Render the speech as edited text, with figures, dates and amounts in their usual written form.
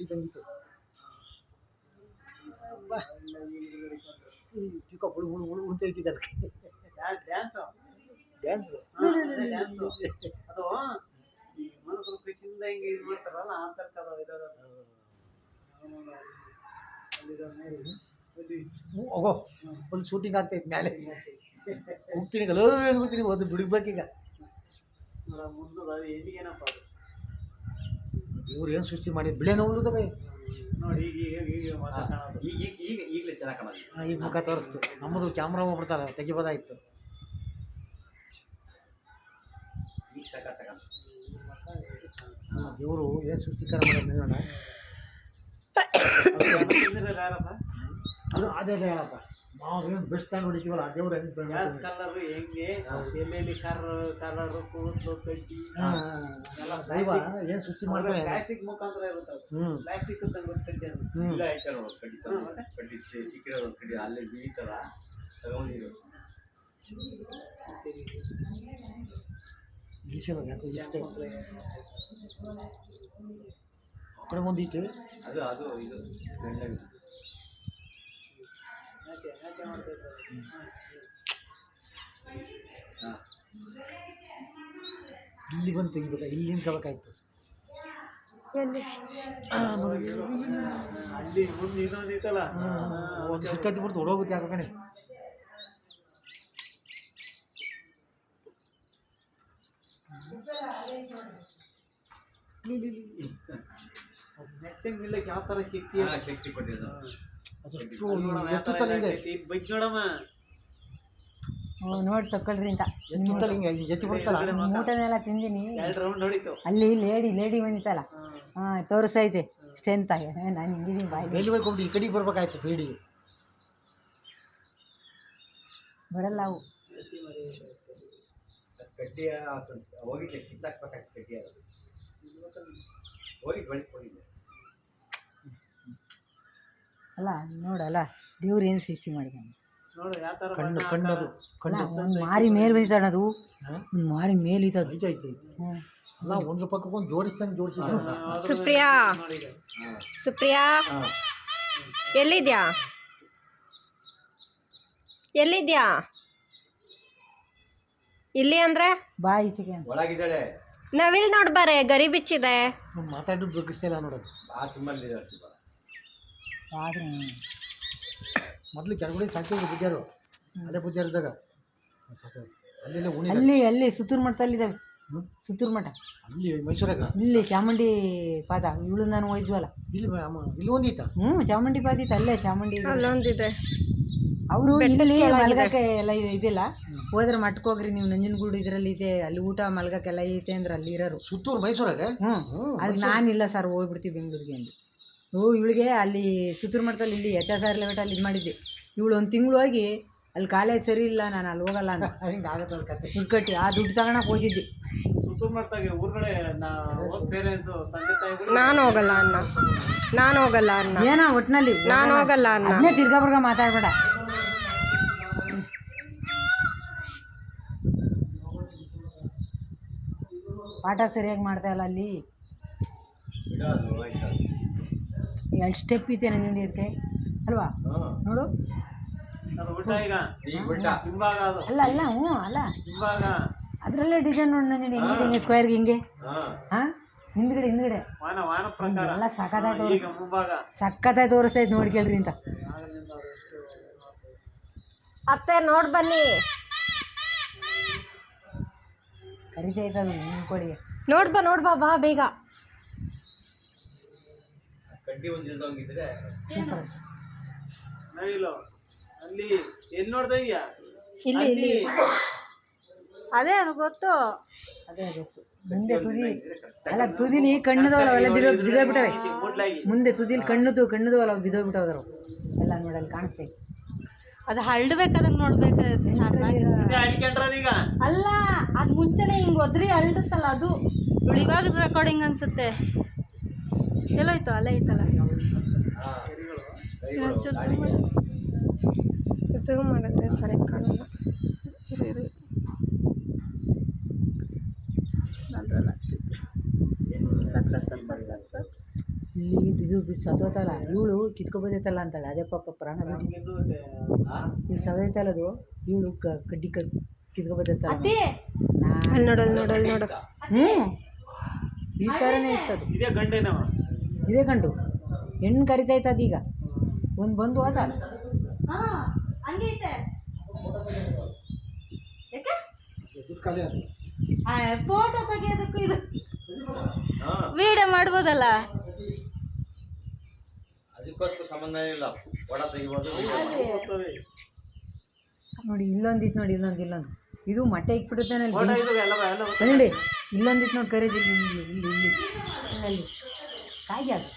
ಇದ್ದಂಗಿತ್ತು. ಚಿಕ್ಕ ಹುಳು ಹುಳು ಹುಳು ಉಳ್ತೈತಿ ಅದಕ್ಕೆ ಡ್ಯಾನ್ಸ್ ಡ್ಯಾನ್ಸ್. ಅದು ಮನಸ್ಸು ಖುಷಿಯಿಂದ ಹಿಂಗೆ ಇದು ಮಾಡ್ತಾರಲ್ಲ ಆ ಥರ ಹೋಗೋ ಫುಲ್ ಶೂಟಿಂಗ್ ಆಗ್ತೈತೆ ಮೇಲೆ ಹೋಗ್ತೀನಿ ಗಲೋ ಅಂದ್ಬಿಡ್ತೀನಿ ಒಂದು ಬಿಡ್ಬೇಕೀಗ. ಮುಂದೆ ಎಲ್ಲಿಗೇನಪ್ಪ ಅದು ಇವ್ರು ಏನು ಸೃಷ್ಟಿ ಮಾಡಿ ಬಿಳೆ ನೋಡ್ಲುತ್ತವೆ ನೋಡಿ ಈಗ ಈಗಲೇ ಚೆನ್ನಾಗಿ ಕಾಣೋದು. ಈಗ ಮುಖ ತೋರಿಸ್ತು. ನಮ್ಮದು ಕ್ಯಾಮ್ರಾ ಹೋಗ್ಬಿಡ್ತಾರ ತೆಗಿಬೋದಾಗಿತ್ತು. ಈಗ ಸಾಕಾಗ್ತಕ್ಕ ಇವರು ಏನು ಸೃಷ್ಟಿಕರ ಮಾಡೋಣ ಯಾರಪ್ಪ ಅದು ಅದೇ ಹೇಳಪ್ಪ. ನಾವೇನು ಬೆಸ್ಟ್ ತಂದು ಹೊಡಿತೀವಲ್ಲ ದೇವ್ರು ಗ್ಯಾಸ್ ಕಲರ್ ಹೆಂಗೆ ಎಲ್ಲೆಲ್ಲಿ ಕಲರ್ ಕೂದಲು ಕಡ್ಡಿ ದೈವ ಏನು ಸೃಷ್ಟಿ ಮಾಡ್ತಾರೆ. ಪ್ಲಾಸ್ಟಿಕ್ ಮುಖಾಂತರ ಇರುತ್ತೆ. ಪ್ಲಾಸ್ಟಿಕ್ ಕಡ್ಡಿ ಇಲ್ಲ ಆಯ್ತಾರ ಕಡ್ಡಿ ಕಡ್ಡಿ ಸಿಕ್ಕಿರೋ ಒಂದು ಕಡ್ಡಿ ಅಲ್ಲೇ ಬೀಳ್ತಾರ ತಗೊಂಡಿರೋ ಯಾಕೋ ಇಷ್ಟೇ ಆ ಕಡೆ ಒಂದಿಟ್ಟು ಅದು ಅದು ಇದು ಗಂಡ ಇಲ್ಲಿ ಬಂದು ತೆಗಿಬೇಕಾ ಇಲ್ಲಿಂದ ಕಳ್ಕಾಯ್ತು. ಅಲ್ಲಿ ಮುಂದೆ ಇನ್ನೊಂದು ಇತ್ತಲ್ಲ ಒಂದು ಸುತ್ತತ್ತಿ ಬಿಡ್ತು ಹೊಡೋಗುತ್ತೆ ಯಾಕೆ ಕಣೆ. ನೆಟ್ಟಿಂಗ್ ಇಲ್ಲಕ್ಕೆ ಯಾವ ಥರ ಶಕ್ತಿ ಶಕ್ತಿ ಕೊಟ್ಟಿದ್ದು ಅದಷ್ಟು ಎತ್ತುತ್ತಲ್ಲ ಬೈಕ್ ನೋಡಮ್ಮ ನೋಡಿ ತಗೊಳ್ರಿ ಅಂತ ಎತ್ತುತ್ತಲ್ಲ ಹಿಂಗೆ ಎತ್ತಿ ಬಿಡ್ತಲ್ಲ. ಊಟನೆಲ್ಲ ತಿಂದಿನಿ. 2 ರೌಂಡ್ ಹೊಡಿತು ಅಲ್ಲಿ ಲೇಡಿ ಬಂದಿತ್ತಲ್ಲ ತೋರಿಸೈತೆ ಸ್ಟ್ರೆಂತ್ ಆಗಿ ನಾನು ಹಿಂಗಿದ್ದೀನಿ ಬಾಯಿ ಎಲ್ಲಿ ಹೋಗ್ಕೊಂಡು ಈ ಕಡೆಗೆ ಬರ್ಬೇಕಾಯ್ತು ಬೇಡಿ ಬರಲ್ಲ ಅವು. ಕಡ್ಡಿಯ ಹೋಗಿದ್ದೆ ಕಿತ್ತಾಕ್ಬೇಕಾಯ್ತು ಕಡ್ಡಿ ಅದು ಹೋಗಿದ್ದು ಹೋಗಿದ್ದೆ ಅಲ್ಲ ನೋಡಲ್ಲ ದೇವ್ರು ಏನು ಸೃಷ್ಟಿ ಮಾಡಿದ್ದಾನೆ ನೋಡು ಯಾವ ಥರ ಕಣ್ಣು ಕಣ್ಣದು ಅಲ್ಲ ಒಂದು ಮಾರಿ ಮೇಲೆ ಬಂದಿದ್ದಾನೆ ಅದು ಒಂದು ಮಾರಿ ಮೇಲೆ ಇದ್ದದು ಐತೆ ಐತೆ ಅಲ್ಲ ಒಂದು ಪಕ್ಕಕ್ಕೆ ಒಂದು ಜೋಡಿಸ್ದಂಗೆ ಜೋಡಿಸಿದ. ಸುಪ್ರಿಯಾ ಸುಪ್ರಿಯಾ ಎಲ್ಲಿದ್ಯಾ ಎಲ್ಲಿದ್ಯಾ ಇಲ್ಲಿ ಅಂದ್ರೆ ಬಾ ಈಚೆಗೆ ಒಳಗಿದ್ದಾಳೆ ನವಿಲ್ ನೋಡ್ಬಾರೆ ಗರಿ ಬಿಚ್ಚಿದೆ. ಮಾತಾಡೋದು ಬಗ್ಗಿಸ್ತಿಲ್ಲ ನೋಡೋದು. ಆ ತುಂಬಲ್ಲಿದ್ದಾಳೆ ಆದ್ರೆ ಮೊದಲು ಕೆಳಗಡೆ ಸಾಕಿದ್ರು ಬುದ್ಧಿಯಾರು ಅದೇ ಬುದ್ಧಿಯಾರಿದ್ದಾಗ ಅಲ್ಲೆಲ್ಲ ಉಣಿ ಅಲ್ಲಿ ಸುತ್ತೂರು ಮಠದಲ್ಲಿದ್ದಾವೆ. ಸುತ್ತೂರು ಮಠ ಅಲ್ಲಿ ಮೈಸೂರಾಗ ಇಲ್ಲಿ ಚಾಮುಂಡಿ ಪಾದ ಇವಳು ನಾನು ಹೋಯ್ದ್ವಲ್ಲ ಇಲ್ಲಿ ಒಂದಿತ್ತ. ಚಾಮುಂಡಿ ಪಾದ ಇತ್ತು ಅಲ್ಲೇ ಚಾಮುಂಡಿ ಅಲ್ಲೊಂದಿದೆ. ಅವರು ಇಲ್ಲಿ ಮಲ್ಗಕ್ಕೆ ಎಲ್ಲ ಇದಿಲ್ಲ. ಹೋದ್ರೆ ಮಠಕ್ಕೆ ಹೋಗ್ರಿ ನೀವು ನಂಜನಗೂಡು ಇದರಲ್ಲಿ ಇದೆ ಅಲ್ಲಿ ಊಟ ಮಲ್ಗಕ್ಕೆಲ್ಲ ಐತೆ ಅಂದ್ರೆ ಅಲ್ಲಿ ಇರೋರು. ಸುತ್ತೂರು ಮೈಸೂರಾಗ ಅದಕ್ಕೆ ನಾನಿಲ್ಲ ಸರ್ ಹೋಗ್ಬಿಡ್ತೀವಿ ಬೆಂಗಳೂರಿಗೆ ಅಂದು. ಇವಳಿಗೆ ಅಲ್ಲಿ ಸುತ್ತೂರು ಮಠದಲ್ಲಿ ಇಲ್ಲಿ HSR ಲೆವೆಟಲ್ಲಿ ಇದು ಮಾಡಿದ್ದೆ. ಇವಳು ಒಂದು ತಿಂಗಳು ಹೋಗಿ ಅಲ್ಲಿ ಕಾಲೇಜ್ ಸರಿ ಇಲ್ಲ ನಾನು ಅಲ್ಲಿ ಹೋಗಲ್ಲ ಅಂತ ಹಿಂಗೆ ಆಗತ್ತೆ ಕತೆ ದುಡ್ಡು ಕಟ್ಟಿ ಆ ದುಡ್ಡು ತಗೊಳಕ್ಕೆ ಹೋಗಿದ್ದೆ. ಸುತ್ತೂರು ಮಾಡ್ತಾಗೆ ಊರ್ಗಡೆ ಪೇರೆಂಟ್ಸು ತಂದೆ ತಾಯಿಗಳು ನಾನು ಹೋಗಲ್ಲ ಅನ್ನ ಏನೋ ಒಟ್ಟಿನಲ್ಲಿ ನಾನು ಹೋಗಲ್ಲ ಅನ್ನ. ಅದನ್ನೇ ತಿರ್ಗಾ ಬರ್ಗ ಮಾತಾಡ್ಬೇಡ. ಪಾಠ ಸರಿಯಾಗಿ ಮಾಡ್ತಾ ಇಲ್ಲ ಅಲ್ಲಿ. 2 ಸ್ಟೆಪ್ ಐತೆ ನಂಜುಂಡಿ ಇದಕ್ಕೆ ಅಲ್ವಾ ನೋಡು. ಅದು ಊಟ ಈಗ ಹಿಂಭಾಗ ಅದು ಅಲ್ಲ ಅಲ್ಲ ಹಿಂಭಾಗ ಅದರಲ್ಲೇ ಡಿಸೈನ್ ನೋಡಿ ನಂಜುಂಡಿ ಹೆಂಗಿದೆ ಸ್ಕ್ವೇರ್ಗೆ ಹಿಂಗೆ ಹಾಂ ಹಿಂದ್ಗಡೆ ವಾನ ಪ್ರಕಾರ ಎಲ್ಲ ಸಖತ್ತಾಗಿ ಈಗ ಮುಂಭಾಗ ಸಖತ್ತಾಗಿ ತೋರಿಸ್ತೈತೆ ನೋಡ್ಕೇಳ್ರಿ ಅಂತ. ಅತ್ತೆ ನೋಡ್ ಬನ್ನಿ ಕರಿತೈತೆ ಅದು ನಿಮ್ಮ ಕೊಡಿಗೆ. ನೋಡ್ಬಾ ಬಾ ಬೇಗ. ಕಡ್ಡಿ ಒಂದು ಇಲ್ದಂಗಿದ್ರೆ ನವಿಲು ಅಲ್ಲಿ ಎಲ್ಲಿ ನೋಡ್ತಾ ಇದೀಯಾ ಇಲ್ಲಿ ಅದೇ ಅದು ಗೊತ್ತು. ಅದೇ ಗೊತ್ತು. ಮುಂದೆ ತುದಿ ಅಲ್ಲ ತುದಿಲಿ ಕಣ್ಣುದವಲ್ಲ ಅವೆಲ್ಲ ಬಿದ್ದೋಗ್ಬಿಟ್ಟವೆ. ಮುಂದೆ ತುದಿಲಿ ಕಣ್ಣುದವಲ್ಲ ಬಿದ್ದೋಗ್ಬಿಟ್ಟವ್ರು ಎಲ್ಲ ನೋಡಲ್ಲಿ ಕಾಣಿಸ್ತೈತೆ. ಅದು ಹರಡ್ಬೇಕಾದಂಗೆ ನೋಡ್ಬೇಕು ಈಗ ಅಲ್ಲ ಅದು ಮುಂಚೆನೆ ಹಿಂಗೆ ಒದ್ರಿ ಹರಡುತ್ತಲ್ಲ ಅದು ಇವಾಗ ರೆಕಾರ್ಡಿಂಗ್ ಅನ್ಸುತ್ತೆ. ಎಲ್ಲೋಯ್ತು ಅಲ್ಲೇ ಐತಲ್ಲ ಝೂಮ್ ಮಾಡಿದ್ರೆ ಸರಿ ಕಾಣಲ್ಲ. ಇಲ್ಲಿ ಇದು ಸತ್ತೋತಲ್ಲ ಇವಳು ಕಿತ್ಕೊಬೋದೈತಲ್ಲ ಅಂತಾಳೆ ಅದೇ ಪಾಪ ಪ್ರಾಣ ಬಿಟ್ಟು ಇದು ಸತ್ತೋಯ್ತಲ್ಲ ಅದು ಇವಳು ಕಡ್ಡಿ ಕಿತ್ಕೊಬೋದೈತಲ್ಲ ಅದೇ ನಾನು ನೋಡು ಹ್ಞೂ ಈ ಥರನೇ ಇತ್ತದು ಇದೇ ಗಂಡೇನವ ಇದೇ ಗಂಡು ಹೆಣ್ಣು ಕರಿತೈತೆ ಅದೀಗ ಒಂದು ಬಂದು ಹೋದ ಹಾ ಹಂಗೆ ಐತೆ ಯಾಕೆ ದುಡ್ಡು ಖಾಲಿ ಅದು ಫೋಟೋ ತೆಗಿಯೋದಕ್ಕೂ ಇದು ವಿಡಿಯೋ ಮಾಡ್ಬೋದಲ್ಲ. ಅದಕ್ಕೋಸ್ಕರ ಸಂಬಂಧ ಇಲ್ಲ ಒಡ ತೆಗಿಬೋದು ನೋಡಿ ಇಲ್ಲೊಂದಿತ್ತು ನೋಡಿ ಇಲ್ಲೊಂದು ಇದು ಮೊಟ್ಟೆ ಇಕ್ಬಿಡುತ್ತಾನೆ ಫೋಟೋ ಇದು ಎಲ್ಲ ನೋಡಿ ಇಲ್ಲೊಂದಿತ್ತು ನೋಡಿ ಕರೆದು ಇಲ್ಲಿ ಅಲ್ಲಿ ಕಾಯ್ದೆ ಅದು